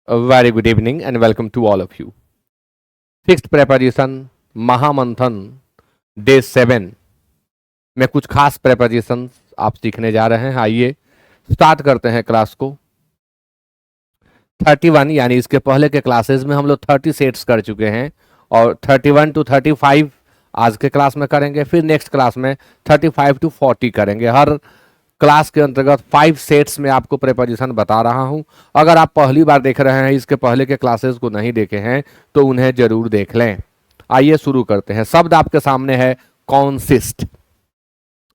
A very good evening and welcome to all of you. Fixed preposition महामंथन day 7 में कुछ खास prepositions आप सीखने जा रहे हैं। आइए स्टार्ट करते हैं क्लास को। 31 यानी इसके पहले के क्लासेस में हम लोग 30 सेट्स कर चुके हैं और 31 to 35 आज के क्लास में करेंगे। फिर नेक्स्ट क्लास में 35 to 40 करेंगे। हर क्लास के अंतर्गत 5 सेट्स में आपको प्रेपोजिशन बता रहा हूं। अगर आप पहली बार देख रहे हैं, इसके पहले के क्लासेस को नहीं देखे हैं, तो उन्हें जरूर देख लें। आइए शुरू करते हैं। शब्द आपके सामने है कॉन्सिस्ट।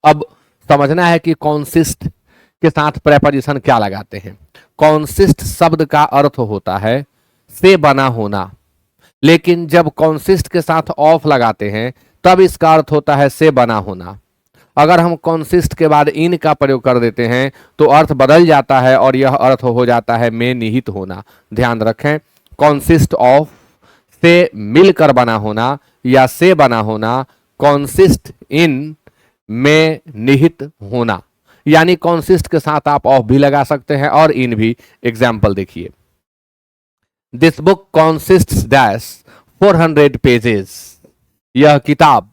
अब समझना है कि कॉन्सिस्ट के साथ प्रेपोजिशन क्या लगाते हैं। कॉन्सिस्ट शब्द का अर्थ होता है से बना होना, लेकिन जब कॉन्सिस्ट के साथ ऑफ लगाते हैं तब इसका अर्थ होता है से बना होना। अगर हम कॉन्सिस्ट के बाद इन का प्रयोग कर देते हैं तो अर्थ बदल जाता है और यह अर्थ हो जाता है में निहित होना। ध्यान रखें, कॉन्सिस्ट ऑफ से मिलकर बना होना या से बना होना, कॉन्सिस्ट इन में निहित होना। यानी कॉन्सिस्ट के साथ आप ऑफ भी लगा सकते हैं और इन भी। एग्जाम्पल देखिए, दिस बुक कॉन्सिस्ट्स डैश 400 पेजेस। यह किताब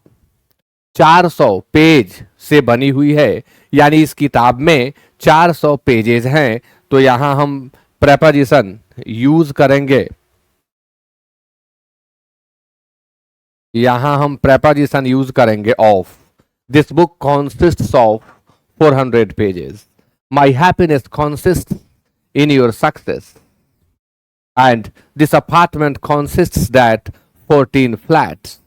400 पेज से बनी हुई है, यानी इस किताब में 400 पेजेस हैं। तो यहां हम प्रेपोजिशन यूज करेंगे, of. This book consists of 400 pages. My happiness consists in your success and this apartment consists that 14 flats.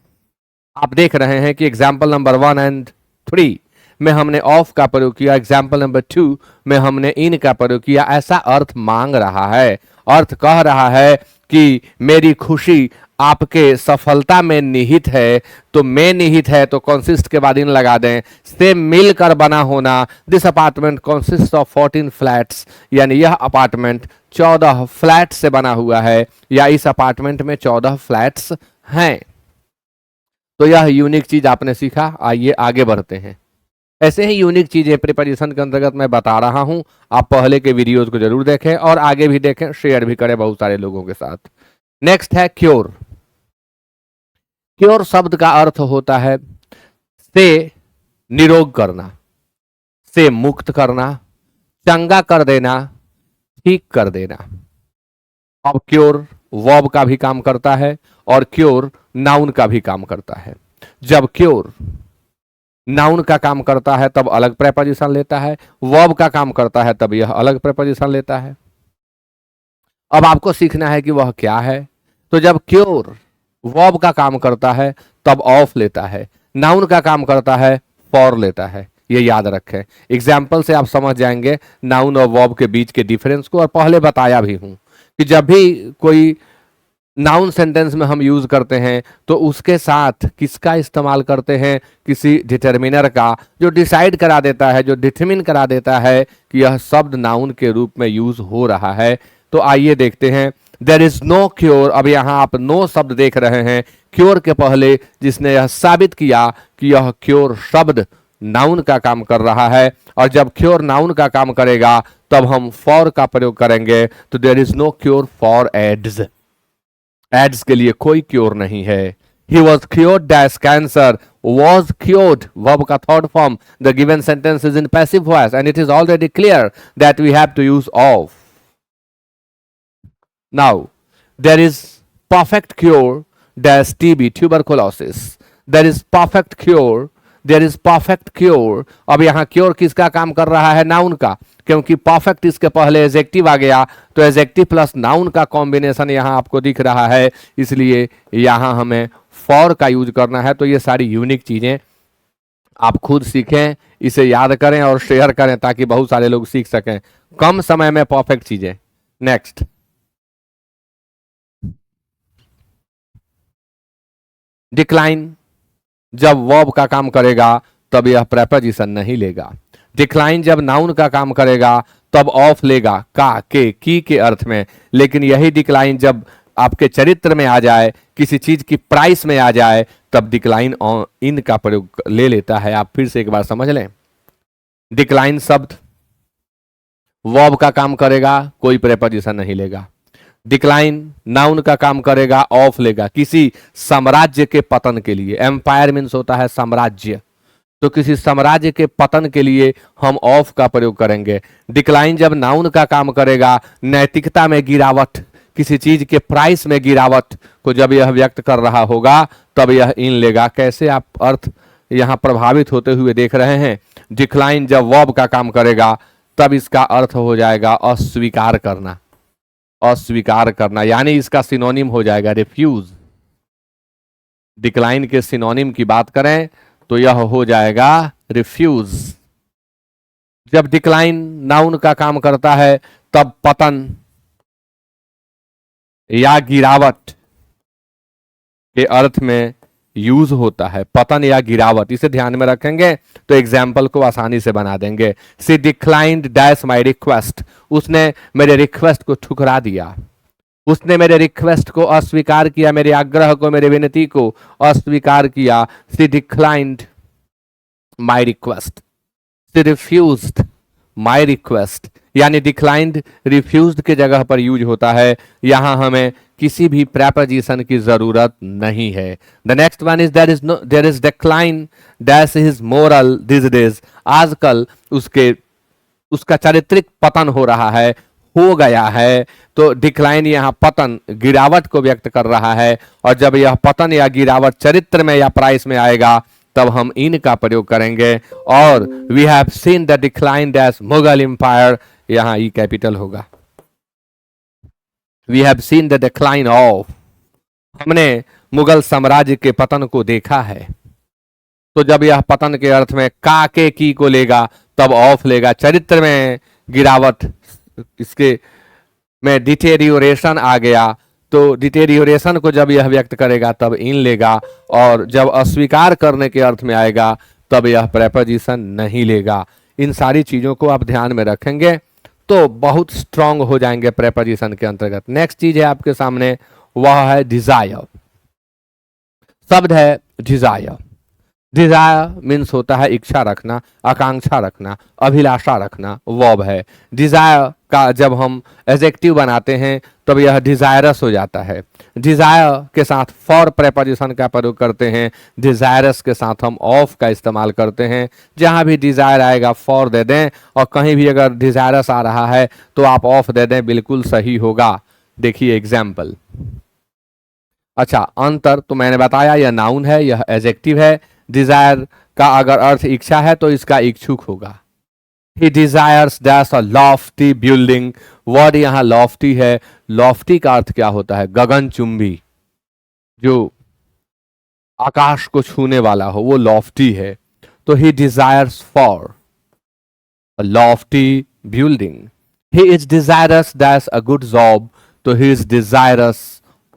आप देख रहे हैं कि एग्जाम्पल नंबर 1 एंड 3 में हमने ऑफ का प्रयोग किया, एग्जाम्पल नंबर 2 में हमने इन का प्रयोग किया। ऐसा अर्थ मांग रहा है, अर्थ कह रहा है कि मेरी खुशी आपके सफलता में निहित है। तो में निहित है तो कॉन्सिस्ट के बाद इन लगा दें। से मिलकर बना होना, this apartment consist of 14 flats, यानी यह अपार्टमेंट 14 फ्लैट से बना हुआ है या इस अपार्टमेंट में 14 फ्लैट्स हैं। तो यह यूनिक चीज आपने सीखा। आइए आगे बढ़ते हैं। ऐसे ही यूनिक चीजें प्रिपरेशन के अंतर्गत मैं बता रहा हूं। आप पहले के वीडियोस को जरूर देखें और आगे भी देखें, शेयर भी करें बहुत सारे लोगों के साथ। नेक्स्ट है क्योर। क्योर शब्द का अर्थ होता है से निरोग करना, से मुक्त करना, चंगा कर देना, ठीक कर देना। अब क्योर वर्ब का भी काम करता है और क्योर नाउन का भी काम करता है। जब क्योर नाउन का काम करता है तब अलग प्रेपोजिशन लेता है, वर्ब का काम करता है तब यह अलग प्रेपोजिशन लेता है। अब आपको सीखना है कि वह क्या है। तो जब क्योर वर्ब का काम करता है तब ऑफ लेता है, नाउन का काम करता है फॉर लेता है। ये याद रखें। एग्जाम्पल से आप समझ जाएंगे नाउन और वर्ब के बीच के डिफरेंस को। और पहले बताया भी हूं कि जब भी कोई नाउन सेंटेंस में हम यूज करते हैं तो उसके साथ किसका इस्तेमाल करते हैं, किसी डिटर्मिनर का, जो डिसाइड करा देता है, जो डिटरमिन करा देता है कि यह शब्द नाउन के रूप में यूज हो रहा है। तो आइए देखते हैं। There is no cure. अब यहां आप नो शब्द देख रहे हैं क्योर के पहले, जिसने यह साबित किया कि यह क्योर शब्द नाउन का काम कर रहा है। और जब क्योर नाउन का काम करेगा तब हम फॉर का प्रयोग करेंगे। तो there is no cure for AIDS. AIDS के लिए कोई क्योर नहीं है। He was cured dash cancer, was cured verb का third form. The given sentence is in passive voice and it is already clear that we have to use of. Now there is perfect cure dash TB tuberculosis. There is perfect cure, there is perfect cure. अब यहां cure किसका काम कर रहा है, noun का, क्योंकि perfect इसके पहले एडजेक्टिव आ गया तो एडजेक्टिव प्लस नाउन का कॉम्बिनेशन यहां आपको दिख रहा है, इसलिए यहां हमें फॉर का यूज करना है। तो ये सारी यूनिक चीजें आप खुद सीखें, इसे याद करें और शेयर करें ताकि बहुत सारे लोग सीख सकें कम समय में परफेक्ट चीजें। Next, decline. जब वर्ब का काम करेगा तब यह प्रेपोजिशन नहीं लेगा। डिक्लाइन जब नाउन का काम करेगा तब ऑफ लेगा, का, के, की के अर्थ में। लेकिन यही डिक्लाइन जब आपके चरित्र में आ जाए, किसी चीज की प्राइस में आ जाए, तब डिक्लाइन इन का प्रयोग ले लेता है। आप फिर से एक बार समझ लें। डिक्लाइन शब्द वर्ब का काम करेगा, कोई प्रेपोजिशन नहीं लेगा। डिक्लाइन नाउन का काम करेगा, ऑफ लेगा किसी साम्राज्य के पतन के लिए। एम्पायर मीन्स होता है साम्राज्य, तो किसी साम्राज्य के पतन के लिए हम ऑफ का प्रयोग करेंगे। डिक्लाइन जब नाउन का काम करेगा, नैतिकता में गिरावट, किसी चीज के प्राइस में गिरावट को जब यह व्यक्त कर रहा होगा तब यह इन लेगा। कैसे आप अर्थ यहां प्रभावित होते हुए देख रहे हैं। डिक्लाइन जब वर्ब का काम करेगा तब इसका अर्थ हो जाएगा अस्वीकार करना, अस्वीकार करना, यानी इसका सिनोनिम हो जाएगा रिफ्यूज। डिक्लाइन के सिनोनिम की बात करें तो यह हो जाएगा रिफ्यूज। जब डिक्लाइन नाउन का काम करता है तब पतन या गिरावट के अर्थ में यूज होता है, पतन या गिरावट। इसे ध्यान में रखेंगे तो एग्जाम्पल को आसानी से बना देंगे। सी डिक्लाइंड डैश माई रिक्वेस्ट, उसने मेरे रिक्वेस्ट को ठुकरा दिया, उसने मेरे रिक्वेस्ट को अस्वीकार किया, मेरे आग्रह को, मेरे विनती को अस्वीकार किया। She declined my request, she refused my request, यानी डिक्लाइंड रिफ्यूज्ड के जगह पर यूज होता है। यहां हमें किसी भी प्रेपोजिशन की जरूरत नहीं है। The next one is there is decline dash his moral this days, आजकल उसका चारित्रिक पतन हो रहा है, हो गया है। तो डिक्लाइन यहाँ पतन, गिरावट को व्यक्त कर रहा है, और जब यह पतन या गिरावट चरित्र में या प्राइस में आएगा तब हम इन का प्रयोग करेंगे। और we have seen the decline dash Mughal empire, यहां ई कैपिटल होगा। We have seen the decline of, हमने मुगल साम्राज्य के पतन को देखा है। तो जब यह पतन के अर्थ में का के की को लेगा तब ऑफ लेगा। चरित्र में गिरावट, इसके में डिटेरियोरेशन आ गया, तो डिटेरियोरेशन को जब यह व्यक्त करेगा तब इन लेगा। और जब अस्वीकार करने के अर्थ में आएगा तब यह प्रेपोजिशन नहीं लेगा। इन सारी चीजों को आप ध्यान में रखेंगे तो बहुत स्ट्रांग हो जाएंगे प्रेपोजिशन के अंतर्गत। नेक्स्ट चीज है आपके सामने, वह है डिजायर। शब्द है डिजायर। डिजायर मीन्स होता है इच्छा रखना, आकांक्षा रखना, अभिलाषा रखना, वर्ब है। डिजायर का जब हम एडजेक्टिव बनाते हैं तब यह डिजायरस हो जाता है। डिजायर के साथ फॉर प्रेपोजिशन का प्रयोग करते हैं, डिजायरस के साथ हम ऑफ का इस्तेमाल करते हैं। जहां भी डिजायर आएगा फॉर दे दें, और कहीं भी अगर डिजायरस आ रहा है तो आप ऑफ दे दें, बिल्कुल सही होगा। देखिए एग्जाम्पल। अच्छा, अंतर तो मैंने बताया, यह नाउन है, यह एडजेक्टिव है। डिजायर का अगर अर्थ इच्छा है तो इसका इच्छुक होगा। He desires dash a lofty building, word यहां लॉफ्टी है। लॉफ्टी का अर्थ क्या होता है? गगनचुंबी, जो आकाश को छूने वाला हो, वो लॉफ्टी है। तो he desires for a lofty building. He is desirous dash a good job, तो he is desirous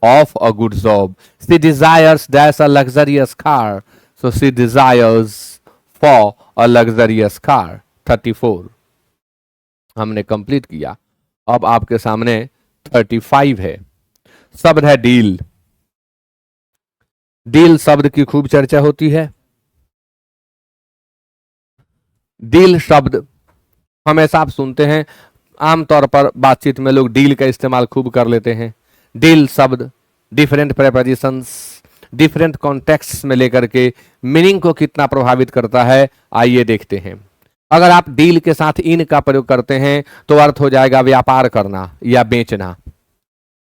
of a good job. She desires dash a luxurious car, so she desires for a luxurious car. 34 हमने complete किया। अब आपके सामने 35 है। शब्द है deal. Deal शब्द की खूब चर्चा होती है। डील शब्द हमेशा आप सुनते हैं, आमतौर पर बातचीत में लोग डील का इस्तेमाल खूब कर लेते हैं। डील शब्द डिफरेंट प्रेपोजिशंस, डिफरेंट कॉन्टेक्स्ट में लेकर के मीनिंग को कितना प्रभावित करता है, आइए देखते हैं। अगर आप डील के साथ इन का प्रयोग करते हैं तो अर्थ हो जाएगा व्यापार करना या बेचना।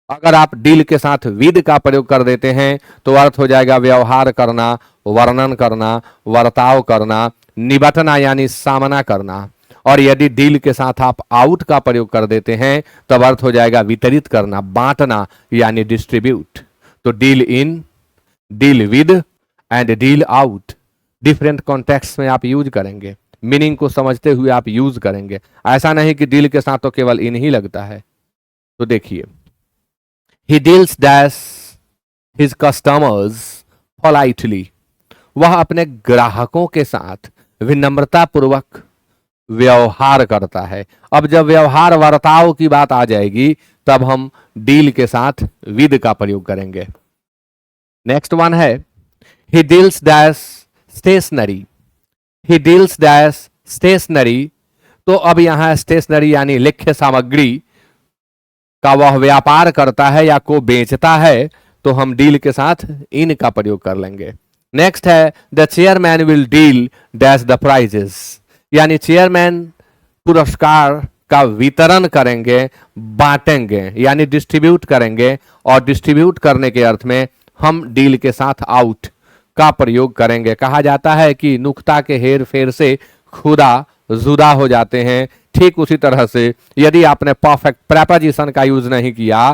अगर आप डील के साथ विद का प्रयोग कर देते हैं तो अर्थ हो जाएगा व्यवहार करना, वर्णन करना, वर्ताव करना, निबटना यानी सामना करना। और यदि डील के साथ आप आउट का प्रयोग कर देते हैं तब अर्थ हो जाएगा वितरित करना, बांटना यानी डिस्ट्रीब्यूट। तो deal in, deal with and deal out different context में आप यूज करेंगे, मीनिंग को समझते हुए आप यूज करेंगे। ऐसा नहीं कि डील के साथ तो केवल इन ही लगता है। तो देखिए, ही deals dash his customers politely, वह अपने ग्राहकों के साथ विनम्रता पूर्वक व्यवहार करता है। अब जब व्यवहार वर्ताव की बात आ जाएगी तब हम डील के साथ विद का प्रयोग करेंगे। नेक्स्ट वन है he deals dash stationery. He deals dash stationery, तो अब यहां स्टेशनरी यानी लेख्य सामग्री का वह व्यापार करता है या को बेचता है तो हम डील के साथ इन का प्रयोग कर लेंगे। नेक्स्ट है the chairman will deal dash the prizes, यानी चेयरमैन पुरस्कार का वितरण करेंगे, बांटेंगे, यानी डिस्ट्रीब्यूट करेंगे, और डिस्ट्रीब्यूट करने के अर्थ में हम डील के साथ आउट का प्रयोग करेंगे। कहा जाता है कि नुक्ता के हेर फेर से खुदा जुदा हो जाते हैं। ठीक उसी तरह से यदि आपने परफेक्ट प्रेपोजिशन का यूज नहीं किया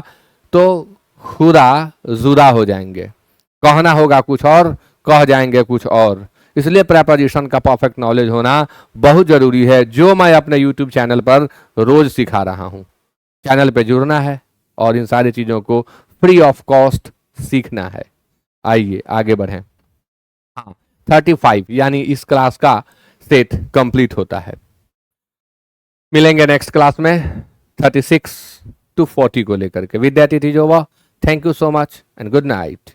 तो खुदा जुदा हो जाएंगे, कहना होगा कुछ और, कह जाएंगे कुछ और। इसलिए प्रेपोजिशन का परफेक्ट नॉलेज होना बहुत जरूरी है, जो मैं अपने यूट्यूब चैनल पर रोज सिखा रहा हूं। चैनल पे जुड़ना है और इन सारी चीजों को फ्री ऑफ कॉस्ट सीखना है। आइए आगे बढ़ें। हाँ, 35 यानी इस क्लास का सेट कंप्लीट होता है। मिलेंगे नेक्स्ट क्लास में 36 to 40 को लेकर के। With that it is over. Thank you so much and good night.